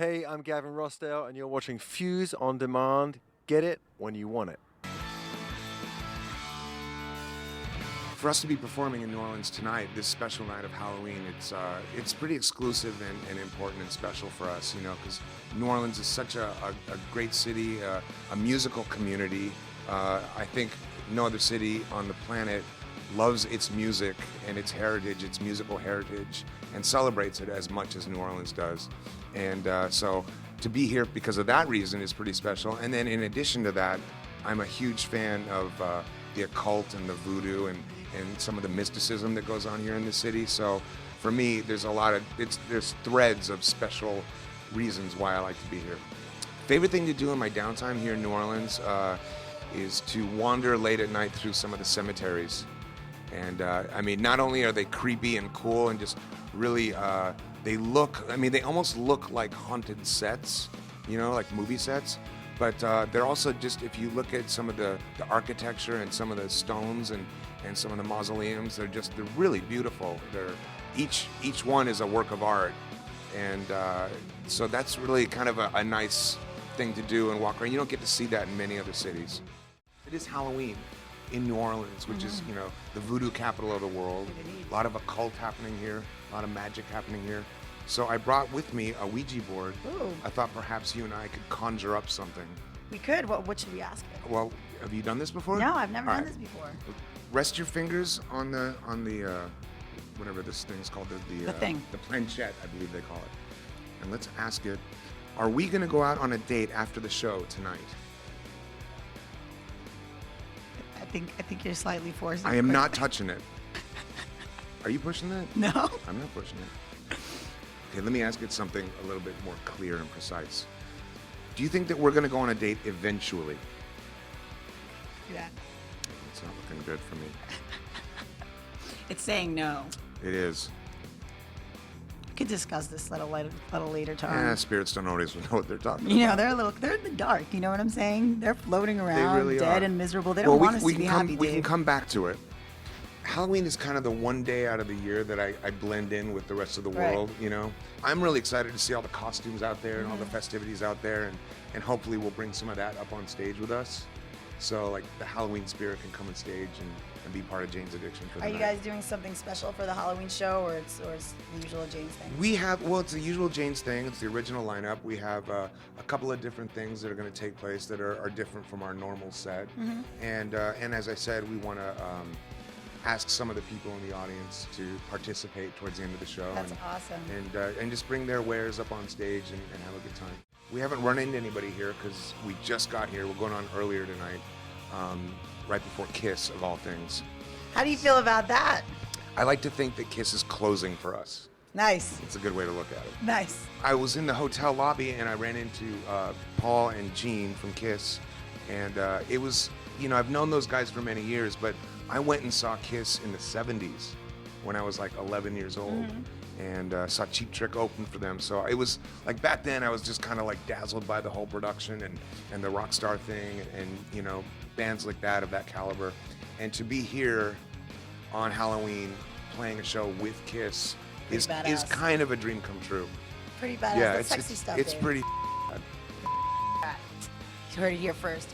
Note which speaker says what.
Speaker 1: Hey, I'm Gavin Rossdale, and you're watching Fuse on Demand. Get it when you want it.
Speaker 2: For us to be performing in New Orleans tonight, this special night of Halloween, it's pretty exclusive and important and special for us, you know, because New Orleans is such a great city, a musical community. I think no other city on the planet loves its music and its heritage, its musical heritage, and celebrates it as much as New Orleans does. And so to be here because of that reason is pretty special. And then in addition to that, I'm a huge fan of the occult and the voodoo and some of the mysticism that goes on here in the city. So for me, there's there's threads of special reasons why I like to be here. Favorite thing to do in my downtime here in New Orleans is to wander late at night through some of the cemeteries. And I mean, not only are they creepy and cool and just really, they almost look like haunted sets, you know, like movie sets. But they're also just, if you look at some of the architecture and some of the stones and some of the mausoleums, they're really beautiful. Each one is a work of art. And so that's really kind of a nice thing to do and walk around. You don't get to see that in many other cities. It is Halloween in New Orleans, which is, you know, the voodoo capital of the world. A lot of occult happening here, a lot of magic happening here. So I brought with me a Ouija board.
Speaker 3: Ooh.
Speaker 2: I thought perhaps you and I could conjure up something.
Speaker 3: We could. What should we ask it?
Speaker 2: Well, have you done this before?
Speaker 3: No, I've never
Speaker 2: All
Speaker 3: done
Speaker 2: right.
Speaker 3: this before.
Speaker 2: Rest your fingers on the whatever this thing's called,
Speaker 3: The thing.
Speaker 2: the planchette, I believe they call it. And let's ask it, are we going to go out on a date after the show tonight?
Speaker 3: I think you're slightly forcing.
Speaker 2: I am not touching it. Are you pushing that?
Speaker 3: No.
Speaker 2: I'm not pushing it. Okay, let me ask it something a little bit more clear and precise. Do you think that we're going to go on a date eventually?
Speaker 3: Yeah.
Speaker 2: It's not looking good for me.
Speaker 3: It's saying no.
Speaker 2: It is.
Speaker 3: We could discuss this at a later time.
Speaker 2: Yeah, spirits don't always know what they're talking
Speaker 3: You
Speaker 2: about.
Speaker 3: know, they're in the dark. You know what I'm saying? They're floating around,
Speaker 2: really
Speaker 3: dead
Speaker 2: are.
Speaker 3: and miserable. They don't want us to be happy,
Speaker 2: We can
Speaker 3: Dave.
Speaker 2: come back to it. Halloween is kind of the one day out of the year that I blend in with the rest of the
Speaker 3: Right.
Speaker 2: world, you know? I'm really excited to see all the costumes out there and all the festivities out there, and hopefully we'll bring some of that up on stage with us. So, like, the Halloween spirit can come on stage and be part of Jane's Addiction for the
Speaker 3: Are
Speaker 2: night.
Speaker 3: you guys doing something special for the Halloween show, or it's the usual Jane's thing?
Speaker 2: We have, well, it's the usual Jane's thing. It's the original lineup. We have a couple of different things that are going to take place that are different from our normal set. And as I said, we want to ask some of the people in the audience to participate towards the end of the show.
Speaker 3: That's awesome.
Speaker 2: And just bring their wares up on stage and have a good time. We haven't run into anybody here because we just got here. We're going on earlier tonight, right before Kiss, of all things.
Speaker 3: How do you feel about that?
Speaker 2: I like to think that Kiss is closing for us.
Speaker 3: Nice.
Speaker 2: It's a good way to look at it.
Speaker 3: Nice.
Speaker 2: I was in the hotel lobby and I ran into Paul and Gene from Kiss, and it was, you know, I've known those guys for many years, but I went and saw Kiss in the 70s when I was like 11 years old, and saw Cheap Trick open for them. So it was like, back then I was just kind of like dazzled by the whole production and the rock star thing and, you know, bands like that of that caliber. And to be here on Halloween playing a show with Kiss is
Speaker 3: badass.
Speaker 2: kind of a dream come true.
Speaker 3: Pretty badass.
Speaker 2: Yeah,
Speaker 3: That's sexy stuff.
Speaker 2: it's
Speaker 3: Dave.
Speaker 2: pretty.
Speaker 3: You heard it here first.